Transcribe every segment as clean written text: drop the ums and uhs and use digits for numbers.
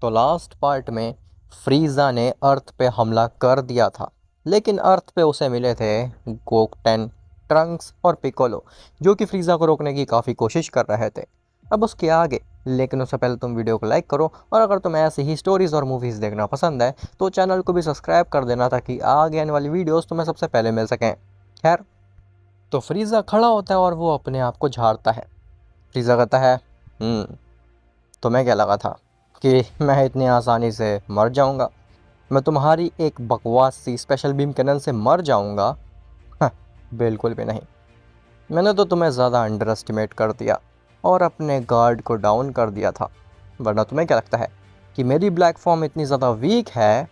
तो last part में फ्रीज़ा ने अर्थ पे हमला कर दिया था, लेकिन अर्थ पे उसे मिले थे गोकटेन, ट्रंक्स और पिकोलो, जो कि फ्रीज़ा को रोकने की काफ़ी कोशिश कर रहे थे। अब उसके आगे, लेकिन उससे पहले तुम वीडियो को लाइक करो, और अगर तुम्हें ऐसी ही स्टोरीज़ और मूवीज़ देखना पसंद है तो चैनल को भी सब्सक्राइब कर देना, ताकि आगे आने वाली वीडियोज़ तुम्हें सबसे पहले मिल सकें। खैर, तो फ्रीज़ा खड़ा होता है और वो अपने आप को झाड़ता है। फ्रीज़ा कहता है, तुम्हें क्या लगा था कि मैं इतनी आसानी से मर जाऊंगा? मैं तुम्हारी एक बकवास सी स्पेशल बीम कैनन से मर जाऊंगा? हाँ, बिल्कुल भी नहीं। मैंने तो तुम्हें ज़्यादा अंडर एस्टिमेट कर दिया और अपने गार्ड को डाउन कर दिया था। वरना तुम्हें क्या लगता है कि मेरी ब्लैक फॉर्म इतनी ज़्यादा वीक है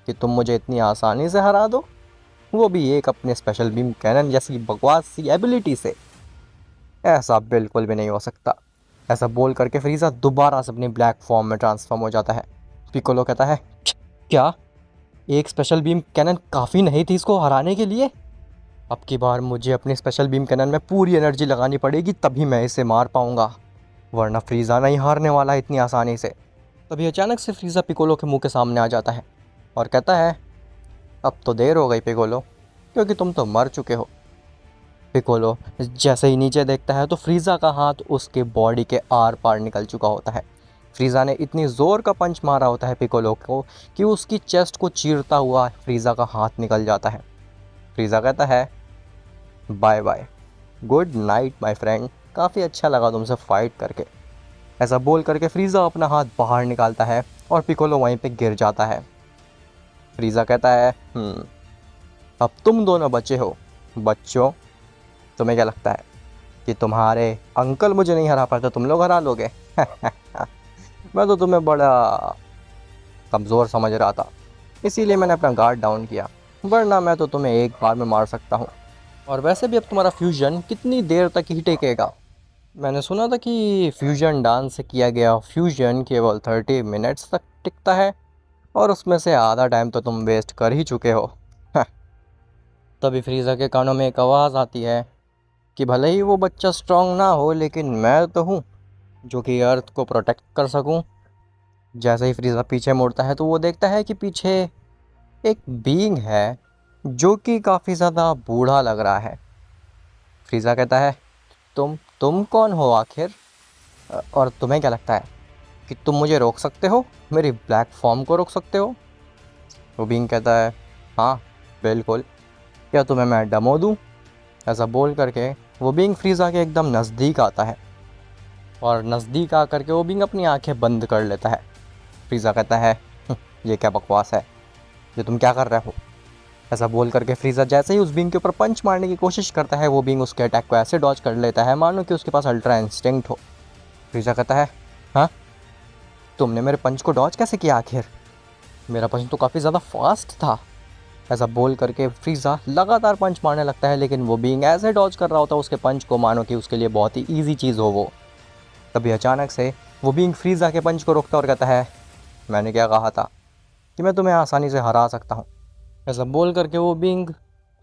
कि तुम मुझे इतनी आसानी से हरा दो, वो भी एक अपने स्पेशल बीम कैनन जैसी बकवास सी एबिलिटी से? ऐसा बिल्कुल भी नहीं हो सकता। ऐसा बोल करके फ्रीज़ा दोबारा से अपनी ब्लैक फॉर्म में ट्रांसफॉर्म हो जाता है। पिकोलो कहता है, क्या एक स्पेशल बीम कैनन काफ़ी नहीं थी इसको हराने के लिए? अब की बार मुझे अपनी स्पेशल बीम कैनन में पूरी एनर्जी लगानी पड़ेगी, तभी मैं इसे मार पाऊंगा, वरना फ्रीज़ा नहीं हारने वाला है इतनी आसानी से। तभी अचानक से फ्रीज़ा पिकोलो के मुंह के सामने आ जाता है और कहता है, अब तो देर हो गई पिकोलो, क्योंकि तुम तो मर चुके हो। पिकोलो जैसे ही नीचे देखता है तो फ्रीज़ा का हाथ उसके बॉडी के आर पार निकल चुका होता है। फ्रीज़ा ने इतनी ज़ोर का पंच मारा होता है पिकोलो को कि उसकी चेस्ट को चीरता हुआ फ्रीज़ा का हाथ निकल जाता है। फ्रीज़ा कहता है, bye bye, good night my friend, काफ़ी अच्छा लगा तुमसे फाइट करके। ऐसा बोल करके फ्रीज़ा अपना हाथ बाहर निकालता है और पिकोलो वहीं पे गिर जाता है। फ्रीज़ा कहता है, अब तुम दोनों बचे हो। बच्चों, तुम्हें क्या लगता है कि तुम्हारे अंकल मुझे नहीं हरा पाए तो तुम लोग हरा लोगे? मैं तो तुम्हें बड़ा कमज़ोर समझ रहा था, इसीलिए मैंने अपना गार्ड डाउन किया, वरना मैं तो तुम्हें एक बार में मार सकता हूँ। और वैसे भी अब तुम्हारा फ्यूजन कितनी देर तक ही टिकेगा? मैंने सुना था कि फ्यूजन डांस से किया गया फ्यूजन केवल 30 मिनट्स तक टिकता है, और उसमें से आधा टाइम तो तुम वेस्ट कर ही चुके हो। तभी फ्रीज़ा के कानों में एक आवाज़ आती है कि भले ही वो बच्चा स्ट्रांग ना हो, लेकिन मैं तो हूँ जो कि अर्थ को प्रोटेक्ट कर सकूँ। जैसे ही फ्रीज़ा पीछे मुड़ता है तो वो देखता है कि पीछे एक बीइंग है जो कि काफ़ी ज़्यादा बूढ़ा लग रहा है। फ्रीज़ा कहता है, तुम कौन हो आखिर? और तुम्हें क्या लगता है कि तुम मुझे रोक सकते हो, मेरी ब्लैक फॉर्म को रोक सकते हो? वो बीइंग कहता है, हाँ बिल्कुल, क्या तुम्हें मैं डमो दूँ? ऐसा बोल करके वो बीइंग फ्रीज़ा के एकदम नज़दीक आता है, और नज़दीक आकर के वो बीइंग अपनी आंखें बंद कर लेता है। फ्रीज़ा कहता है, ये क्या बकवास है, ये तुम क्या कर रहे हो? ऐसा बोल करके फ्रीज़ा जैसे ही उस बीइंग के ऊपर पंच मारने की कोशिश करता है, वो बीइंग उसके अटैक को ऐसे डॉज कर लेता है मानो कि उसके पास अल्ट्रा इंस्टिंक्ट हो। फ्रीज़ा कहता है, हाँ, तुमने मेरे पंच को डॉज कैसे किया आखिर? मेरा पंच तो काफ़ी ज़्यादा फास्ट था। ऐसा बोल करके फ्रीज़ा लगातार पंच मारने लगता है, लेकिन वो बीइंग ऐसे डॉज कर रहा होता है उसके पंच को मानो कि उसके लिए बहुत ही ईजी चीज़ हो वो। तभी अचानक से वो बीइंग फ्रीज़ा के पंच को रोकता और कहता है, मैंने क्या कहा था कि मैं तुम्हें आसानी से हरा सकता हूँ? ऐसा बोल करके वो बीइंग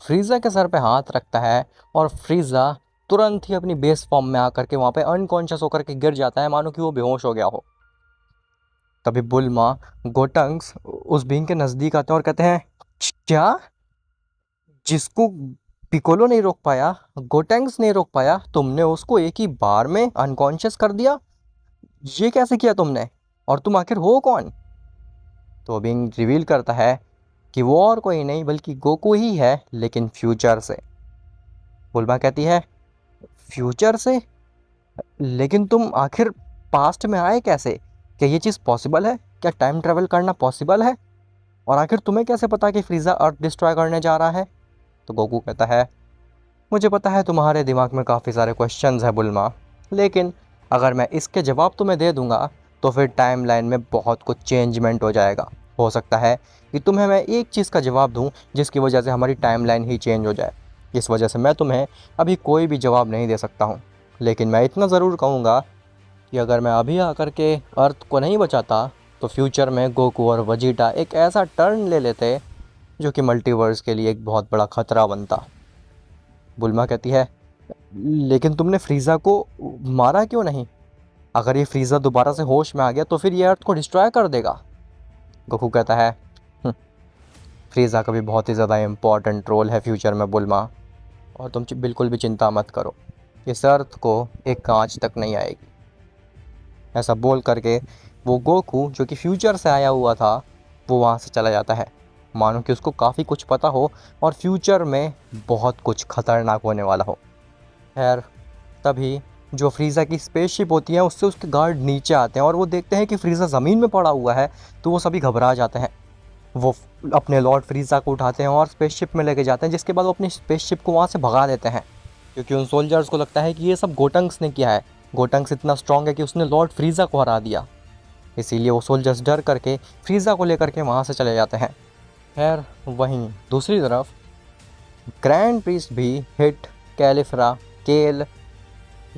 फ्रीज़ा के सर पे हाथ रखता है, और फ्रीज़ा तुरंत ही अपनी बेस फॉर्म में आकर के वहाँ पे अनकॉन्शियस होकर के गिर जाता है, मानो कि वो बेहोश हो गया हो। तभी बुल्मा गोटंग्स उस बीइंग के नज़दीक आते हैं और कहते हैं, क्या? जिसको पिकोलो नहीं रोक पाया, गोटेंग्स नहीं रोक पाया, तुमने उसको एक ही बार में अनकॉन्शियस कर दिया? ये कैसे किया तुमने? और तुम आखिर हो कौन? तो बिंग रिवील करता है कि वो और कोई नहीं बल्कि गोकू ही है, लेकिन फ्यूचर से। बुल्मा कहती है, फ्यूचर से? लेकिन तुम आखिर पास्ट में आए कैसे? क्या ये चीज़ पॉसिबल है? क्या टाइम ट्रैवल करना पॉसिबल है? और आखिर तुम्हें कैसे पता कि फ्रीज़ा अर्थ डिस्ट्रॉय करने जा रहा है? तो गोकू कहता है, मुझे पता है तुम्हारे दिमाग में काफ़ी सारे क्वेश्चंस हैं बुल्मा, लेकिन अगर मैं इसके जवाब तुम्हें दे दूंगा तो फिर टाइमलाइन में बहुत कुछ चेंजमेंट हो जाएगा। हो सकता है कि तुम्हें मैं एक चीज़ का जवाब दूं जिसकी वजह से हमारी टाइमलाइन ही चेंज हो जाए। इस वजह से मैं तुम्हें अभी कोई भी जवाब नहीं दे सकता हूं, लेकिन मैं इतना ज़रूर कहूँगा कि अगर मैं अभी आकर के अर्थ को नहीं बचाता तो फ्यूचर में गोकू और वजीटा एक ऐसा टर्न ले लेते जो कि मल्टीवर्स के लिए एक बहुत बड़ा खतरा बनता। बुल्मा कहती है, लेकिन तुमने फ्रीज़ा को मारा क्यों नहीं? अगर ये फ्रीज़ा दोबारा से होश में आ गया तो फिर ये अर्थ को डिस्ट्रॉय कर देगा। गोकू कहता है, फ्रीज़ा का भी बहुत ही ज़्यादा इम्पोर्टेंट रोल है फ्यूचर में बुल्मा, और तुम बिल्कुल भी चिंता मत करो, इस अर्थ को एक कांच तक नहीं आएगी। ऐसा बोल करके वो गोकू जो कि फ्यूचर से आया हुआ था वो वहाँ से चला जाता है, मानो कि उसको काफ़ी कुछ पता हो और फ्यूचर में बहुत कुछ खतरनाक होने वाला हो। खैर, तभी जो फ्रीज़ा की स्पेसशिप होती है उससे उसके गार्ड नीचे आते हैं और वो देखते हैं कि फ्रीज़ा ज़मीन में पड़ा हुआ है, तो वो सभी घबरा जाते हैं। वो अपने लॉर्ड फ्रीज़ा को उठाते हैं और स्पेसशिप में लेके जाते हैं, जिसके बाद वो अपनी स्पेसशिप को वहाँ से भगा देते हैं, क्योंकि उन सोल्जर्स को लगता है कि ये सब गोटंग्स ने किया है। गोटंग्स इतना स्ट्रांग है कि उसने लॉर्ड फ्रीज़ा को हरा दिया, इसीलिए वो सोल्जर्स डर करके फ्रीज़ा को लेकर के वहाँ से चले जाते हैं। खैर, वहीं दूसरी तरफ ग्रैंड प्रीस्ट भी हिट, कैलिफरा, केल,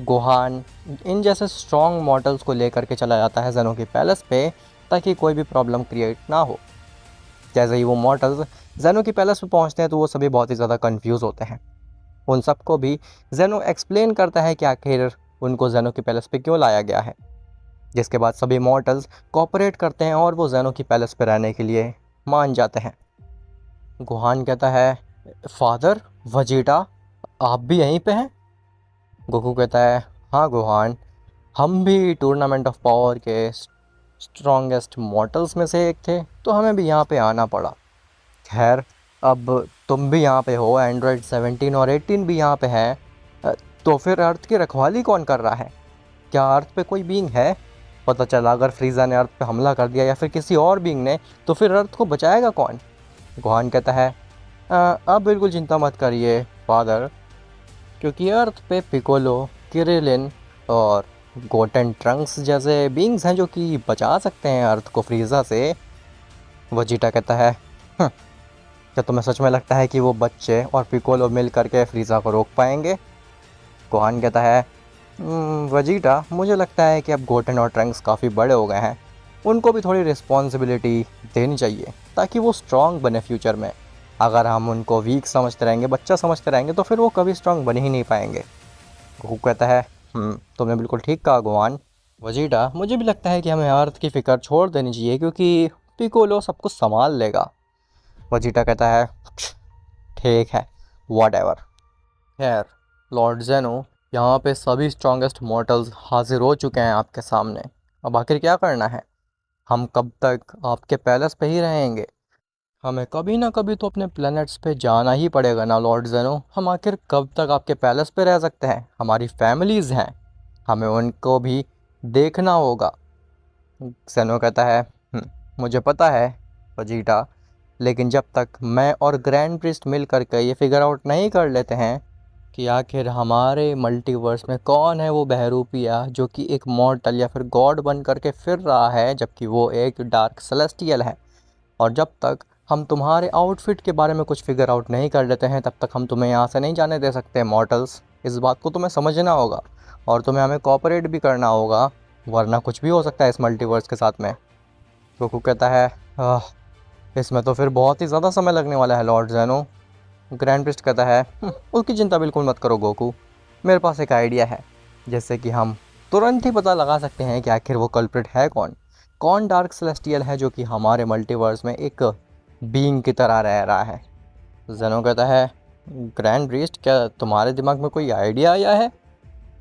गोहान इन जैसे स्ट्रॉन्ग मॉडल्स को लेकर के चला जाता है ज़ेनो के पैलेस पे, ताकि कोई भी प्रॉब्लम क्रिएट ना हो। जैसे ही वो मॉडल्स ज़ेनो के पैलेस पे पहुंचते हैं तो वो सभी बहुत ही ज़्यादा कंफ्यूज होते हैं। उन सबको भी ज़ेनो एक्सप्लेन करता है कि आखिर उनको ज़ेनो के पैलेस पे क्यों लाया गया है, जिसके बाद सभी मॉडल्स कोऑपरेट करते हैं और वो ज़ेनो के पैलेस पे रहने के लिए मान जाते हैं। गोहान कहता है, फादर वजीटा, आप भी यहीं पे हैं? गोकू कहता है, हाँ गोहान, हम भी टूर्नामेंट ऑफ पावर के स्ट्रॉन्गेस्ट मॉडल्स में से एक थे, तो हमें भी यहाँ पे आना पड़ा। खैर, अब तुम भी यहाँ पे हो, एंड्रॉयड 17 और 18 भी यहाँ पे हैं, तो फिर अर्थ की रखवाली कौन कर रहा है? क्या अर्थ पे कोई बीइंग है? पता चला अगर फ्रीज़ा ने अर्थ पे हमला कर दिया या फिर किसी और बीइंग ने, तो फिर अर्थ को बचाएगा कौन? गोहान कहता है, आप बिल्कुल चिंता मत करिए फादर, क्योंकि अर्थ पे पिकोलो, किरिलिन और गोटेन ट्रंक्स जैसे बीइंग्स हैं जो कि बचा सकते हैं अर्थ को फ्रीज़ा से। वजीटा कहता है, क्या तुम्हें सच में लगता है कि वो बच्चे और पिकोलो मिल करके फ्रीज़ा को रोक पाएंगे? गोहान कहता है, वजीटा, मुझे लगता है कि अब गोटेन और ट्रंक्स काफ़ी बड़े हो गए हैं, उनको भी थोड़ी रिस्पॉन्सिबिलिटी देनी चाहिए ताकि वो स्ट्रॉन्ग बने फ्यूचर में। अगर हम उनको वीक समझते रहेंगे, बच्चा समझते रहेंगे, तो फिर वो कभी स्ट्रॉन्ग बन ही नहीं पाएंगे। गोकू कहता है, तुमने बिल्कुल ठीक कहा गोहान। वजीटा, मुझे भी लगता है कि हमें अर्थ की फ़िक्र छोड़ देनी चाहिए, क्योंकि पिकोलो सब कुछ संभाल लेगा। वजीटा कहता है, ठीक है, व्हाटएवर। खैर, लॉर्ड ज़ेनो, यहाँ पे सभी स्ट्रॉन्गेस्ट मॉर्टल्स हाजिर हो चुके हैं आपके सामने। अब आखिर क्या करना है? हम कब तक आपके पैलेस पे ही रहेंगे? हमें कभी ना कभी तो अपने प्लैनेट्स पे जाना ही पड़ेगा ना लॉर्ड ज़ेनो। हम आखिर कब तक आपके पैलेस पे रह सकते हैं? हमारी फैमिलीज़ हैं, हमें उनको भी देखना होगा। ज़ेनो कहता है, मुझे पता है वजीटा, लेकिन जब तक मैं और ग्रैंड प्रिस्ट मिल करके ये फिगर आउट नहीं कर लेते हैं कि आखिर हमारे मल्टीवर्स में कौन है वो बहरूपिया जो कि एक मॉर्टल या फिर गॉड बन करके फिर रहा है, जबकि वो एक डार्क सेलेस्टियल है, और जब तक हम तुम्हारे आउटफिट के बारे में कुछ फिगर आउट नहीं कर लेते हैं, तब तक हम तुम्हें यहाँ से नहीं जाने दे सकते मॉर्टल्स। इस बात को तुम्हें समझना होगा और तुम्हें हमें कोऑपरेट भी करना होगा, वरना कुछ भी हो सकता है इस मल्टीवर्स के साथ में। गोकू कहता है, इसमें तो फिर बहुत ही ज़्यादा समय लगने वाला है लॉर्ड ज़ेनो। ग्रैंड प्रिस्ट कहता है, उसकी चिंता बिल्कुल मत करो गोकू, मेरे पास एक आइडिया है जिससे कि हम तुरंत ही पता लगा सकते हैं कि आखिर वो कल्प्रिट है कौन, कौन डार्क सेलेस्टियल है जो कि हमारे मल्टीवर्स में एक बीइंग की तरह रह रहा है। ज़ेनो कहता है, ग्रैंड प्रिस्ट, क्या तुम्हारे दिमाग में कोई आइडिया आया है?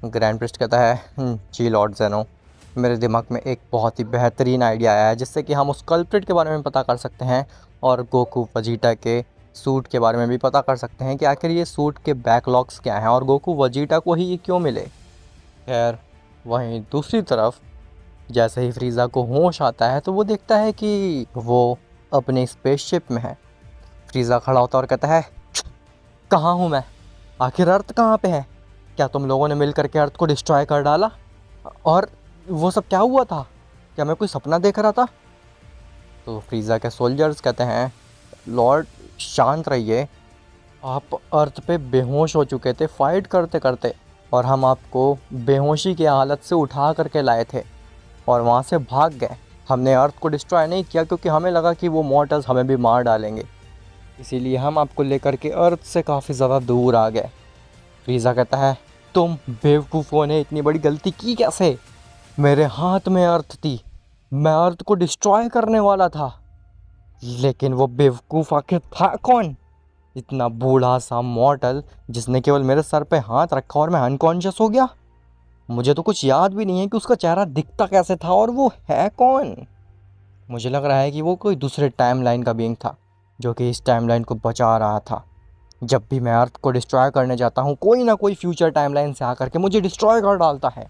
ग्रैंड प्रिस्ट कहता है, जी लॉर्ड ज़ेनो, मेरे दिमाग में एक बहुत ही बेहतरीन आइडिया आया है जिससे कि हम उस कल्प्रिट के बारे में पता कर सकते हैं और गोकू वजीटा के सूट के बारे में भी पता कर सकते हैं कि आखिर ये सूट के बैकलॉग्स क्या हैं और गोकू वजीटा को ही ये क्यों मिले। खैर, वहीं दूसरी तरफ जैसे ही फ्रीज़ा को होश आता है तो वो देखता है कि वो अपने स्पेसशिप में है। फ्रीज़ा खड़ा होता है और कहता है, कहाँ हूँ मैं? आखिर अर्थ कहाँ पे है? क्या तुम लोगों ने मिल करके अर्थ को डिस्ट्रॉय कर डाला? और वो सब क्या हुआ था? क्या मैं कोई सपना देख रहा था? तो फ्रीज़ा के सोल्जर्स कहते हैं, लॉर्ड शांत रहिए, आप अर्थ पे बेहोश हो चुके थे फाइट करते करते, और हम आपको बेहोशी की हालत से उठा करके लाए थे और वहाँ से भाग गए। हमने अर्थ को डिस्ट्रॉय नहीं किया क्योंकि हमें लगा कि वो मॉर्टल्स हमें भी मार डालेंगे, इसीलिए हम आपको लेकर के अर्थ से काफ़ी ज़्यादा दूर आ गए। फ्रीज़ा कहता है, तुम बेवकूफ़ों ने इतनी बड़ी गलती की कैसे? मेरे हाथ में अर्थ थी, मैं अर्थ को डिस्ट्रॉय करने वाला था। लेकिन वो बेवकूफ़ आखिर था कौन? इतना बूढ़ा सा मॉडल जिसने केवल मेरे सर पे हाथ रखा और मैं अनकॉन्शियस हो गया। मुझे तो कुछ याद भी नहीं है कि उसका चेहरा दिखता कैसे था और वो है कौन। मुझे लग रहा है कि वो कोई दूसरे टाइमलाइन का बीइंग था जो कि इस टाइमलाइन को बचा रहा था। जब भी मैं अर्थ को डिस्ट्रॉय करने जाता हूँ, कोई ना कोई फ्यूचर टाइमलाइन से आकर के मुझे डिस्ट्रॉय कर डालता है।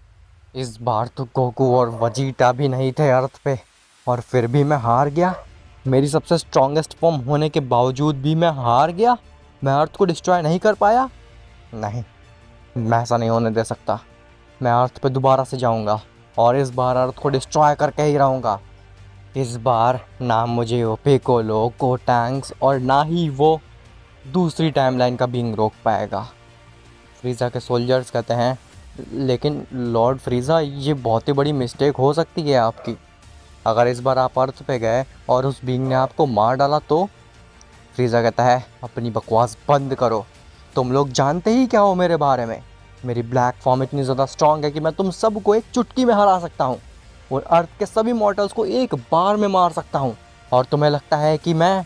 इस बार तो गोकू और वजीटा भी नहीं थे अर्थ पे, और फिर भी मैं हार गया। मेरी सबसे स्ट्रॉन्गेस्ट फॉर्म होने के बावजूद भी मैं हार गया। मैं अर्थ को डिस्ट्रॉय नहीं कर पाया। नहीं, मैं ऐसा नहीं होने दे सकता। मैं अर्थ पे दोबारा से जाऊंगा और इस बार अर्थ को डिस्ट्रॉय करके ही रहूंगा। इस बार ना मुझे वो पिकोलो, गोटैंक्स और ना ही वो दूसरी टाइमलाइन का बीइंग रोक पाएगा। फ्रीज़ा के सोल्जर्स कहते हैं, लेकिन लॉर्ड फ्रीज़ा, ये बहुत ही बड़ी मिस्टेक हो सकती है आपकी। अगर इस बार आप अर्थ पे गए और उस बीइंग ने आपको मार डाला तो? फ्रीज़ा कहता है, अपनी बकवास बंद करो। तुम लोग जानते ही क्या हो मेरे बारे में। मेरी ब्लैक फॉर्म इतनी ज़्यादा स्ट्रांग है कि मैं तुम सबको एक चुटकी में हरा सकता हूँ और अर्थ के सभी मॉर्टल्स को एक बार में मार सकता हूँ। और तुम्हें लगता है कि मैं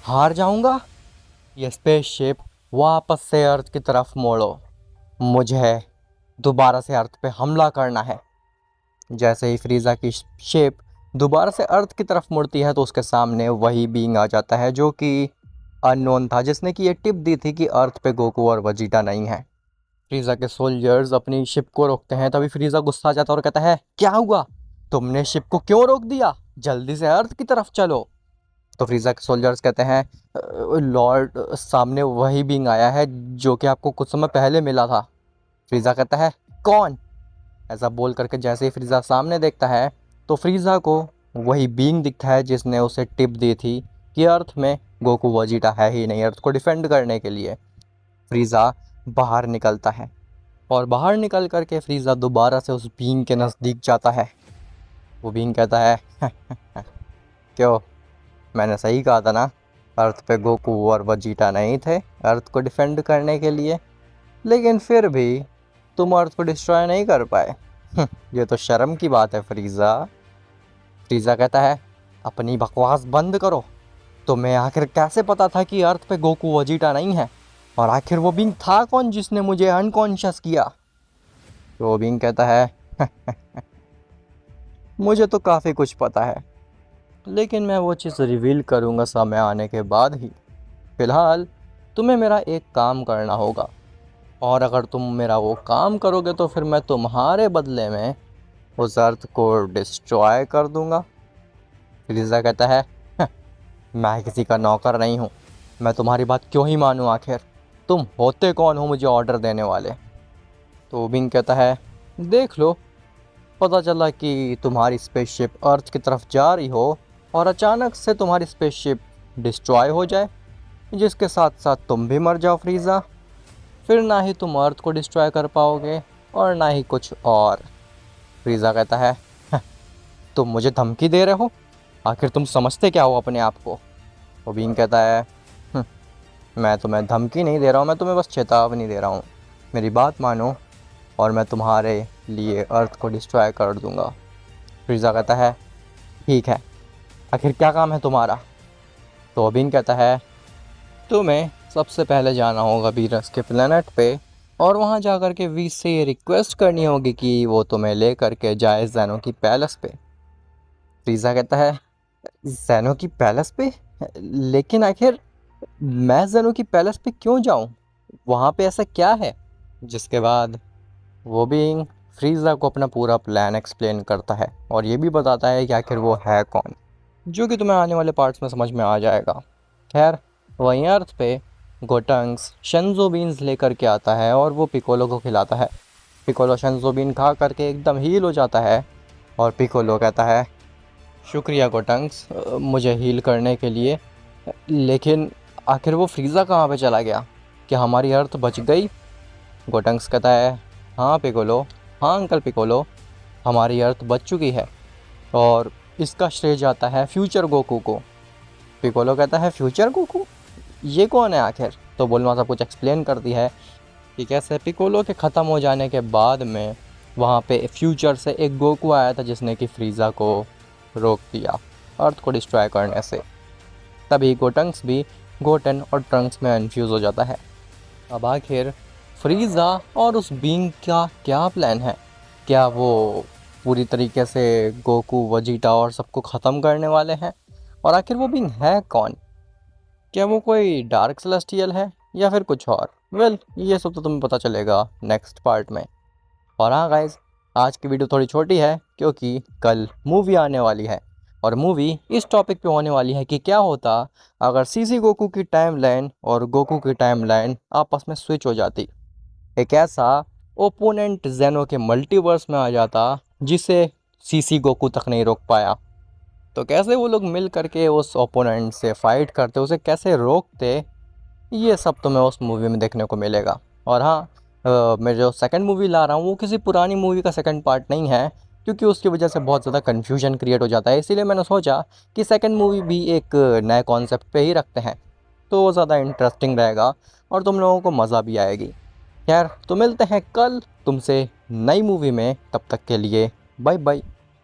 हार जाऊँगा? ये स्पेसशिप वापस से अर्थ की तरफ मोड़ो। मुझे दोबारा से अर्थ पे हमला करना है। जैसे ही फ्रीज़ा की शेप दोबारा से अर्थ की तरफ मुड़ती है तो उसके सामने वही बीइंग आ जाता है जो कि अननोन था, जिसने कि ये टिप दी थी कि अर्थ पे गोकू और वजीटा नहीं है। फ्रीज़ा के सोल्जर्स अपनी शिप को रोकते हैं। तभी फ्रीज़ा गुस्सा आ जाता है और कहता है, क्या हुआ? तुमने शिप को क्यों रोक दिया? जल्दी से अर्थ की तरफ चलो। तो फ्रीज़ा के सोल्जर्स कहते हैं, लॉर्ड, सामने वही बीइंग आया है जो कि आपको कुछ समय पहले मिला था। फ्रीज़ा कहता है, कौन? ऐसा बोल करके जैसे ही फ्रीज़ा सामने देखता है तो फ्रीज़ा को वही बीइंग दिखता है जिसने उसे टिप दी थी कि अर्थ में गोकू वजीटा है ही नहीं अर्थ को डिफेंड करने के लिए। फ्रीज़ा बाहर निकलता है और बाहर निकल करके फ्रीज़ा दोबारा से उस बीइंग के नज़दीक जाता है। वो बीइंग कहता है, क्यों, मैंने सही कहा था ना, अर्थ पे गोकू और वजीटा नहीं थे अर्थ को डिफेंड करने के लिए, लेकिन फिर भी तुम अर्थ को डिस्ट्रॉय नहीं कर पाए। ये तो शर्म की बात है फ्रीज़ा। फ्रीज़ा कहता है, अपनी बकवास बंद करो। तुम्हें आखिर कैसे पता था कि अर्थ पे गोकू वजीटा नहीं है? और आखिर वो बीइंग था कौन जिसने मुझे अनकॉन्शियस किया? तो वो बीइंग कहता है, मुझे तो काफ़ी कुछ पता है, लेकिन मैं वो चीज़ रिवील करूँगा समय आने के बाद ही। फ़िलहाल तुम्हें मेरा एक काम करना होगा, और अगर तुम मेरा वो काम करोगे तो फिर मैं तुम्हारे बदले में उस अर्थ को डिस्ट्रॉय कर दूंगा। फ्रीज़ा कहता है, मैं किसी का नौकर नहीं हूँ, मैं तुम्हारी बात क्यों ही मानूँ आखिर? तुम होते कौन हो मुझे ऑर्डर देने वाले? तो बिंग कहता है, देख लो, पता चला कि तुम्हारी स्पेसशिप अर्थ की तरफ जा रही हो और अचानक से तुम्हारी स्पेसशिप डिस्ट्रॉय हो जाए, जिसके साथ साथ तुम भी मर जाओ फ्रीज़ा। फिर ना ही तुम अर्थ को डिस्ट्रॉय कर पाओगे और ना ही कुछ और। फ्रीज़ा कहता है, तुम मुझे धमकी दे रहे हो? आखिर तुम समझते क्या हो अपने आप को? वो बीइंग कहता है, "हम्म, मैं तुम्हें धमकी नहीं दे रहा हूँ, मैं तुम्हें बस चेतावनी दे रहा हूँ। मेरी बात मानो और मैं तुम्हारे लिए अर्थ को डिस्ट्रॉय कर दूँगा।" फ्रीज़ा कहता है, ठीक है, आखिर क्या काम है तुम्हारा? तो वो बीइंग कहता है, तुम्हें सबसे पहले जाना होगा वीनस के प्लेनेट पे और वहाँ जा कर के वीस से ये रिक्वेस्ट करनी होगी कि वो तुम्हें ले करके जाए ज़ेनो की पैलेस पे। फ्रीज़ा कहता है, ज़ेनो की पैलेस पे? लेकिन आखिर मैं ज़ेनो की पैलेस पे क्यों जाऊँ? वहाँ पे ऐसा क्या है? जिसके बाद वो बीइंग फ्रीज़ा को अपना पूरा प्लान एक्सप्लेन करता है और ये भी बताता है कि आखिर वो है कौन, जो कि तुम्हें आने वाले पार्ट्स में समझ में आ जाएगा। खैर, वहीं अर्थ पे गोटंग्स शेंजो बीन्स लेकर के आता है और वो पिकोलो को खिलाता है। पिकोलो शेंजो बीन खा करके एकदम हील हो जाता है और पिकोलो कहता है, शुक्रिया गोटंग्स, मुझे हील करने के लिए। लेकिन आखिर वो फ्रीज़ा कहाँ पे चला गया? क्या हमारी अर्थ बच गई? गोटंग्स कहता है, हाँ पिकोलो, हाँ अंकल पिकोलो, हमारी अर्थ बच चुकी है और इसका श्रेय जाता है फ्यूचर गोकू को। पिकोलो कहता है, फ्यूचर गोकू? ये कौन है आखिर? तो बुल्मा सब कुछ एक्सप्लेन करती है कि कैसे पिकोलो के ख़त्म हो जाने के बाद में वहाँ पे फ्यूचर से एक गोकू आया था जिसने कि फ्रीज़ा को रोक दिया अर्थ को डिस्ट्रॉय करने से। तभी गोटंक्स भी गोटेन और ट्रंक्स में कन्फ्यूज़ हो जाता है। अब आखिर फ्रीज़ा और उस बीइंग का क्या प्लान है? क्या वो पूरी तरीके से गोकू वजीटा और सबको ख़त्म करने वाले हैं? और आखिर वो बीइंग है कौन? क्या वो कोई डार्क सेलेस्टियल है या फिर कुछ और? ये सब तो तुम्हें पता चलेगा नेक्स्ट पार्ट में। और हाँ गाइज, आज की वीडियो थोड़ी छोटी है क्योंकि कल मूवी आने वाली है और मूवी इस टॉपिक पे होने वाली है कि क्या होता अगर सीसी गोकू की टाइमलाइन और गोकू की टाइमलाइन आपस में स्विच हो जाती। एक ऐसा ओपोनेंट जेनो के मल्टीवर्स में आ जाता जिसे सीसी गोकू तक नहीं रोक पाया। तो कैसे वो लोग मिल करके उस ओपोनेंट से फाइट करते, उसे कैसे रोकते, ये सब तुम्हें उस मूवी में देखने को मिलेगा। और हाँ, मैं जो सेकंड मूवी ला रहा हूँ वो किसी पुरानी मूवी का सेकंड पार्ट नहीं है क्योंकि उसकी वजह से बहुत ज़्यादा कन्फ्यूजन क्रिएट हो जाता है। इसीलिए मैंने सोचा कि सेकंड मूवी भी एक नए कॉन्सेप्ट पे ही रखते हैं तो वो ज़्यादा इंटरेस्टिंग रहेगा और तुम लोगों को मज़ा भी आएगी। खैर, तो मिलते हैं कल तुमसे नई मूवी में, तब तक के लिए बाय बाय।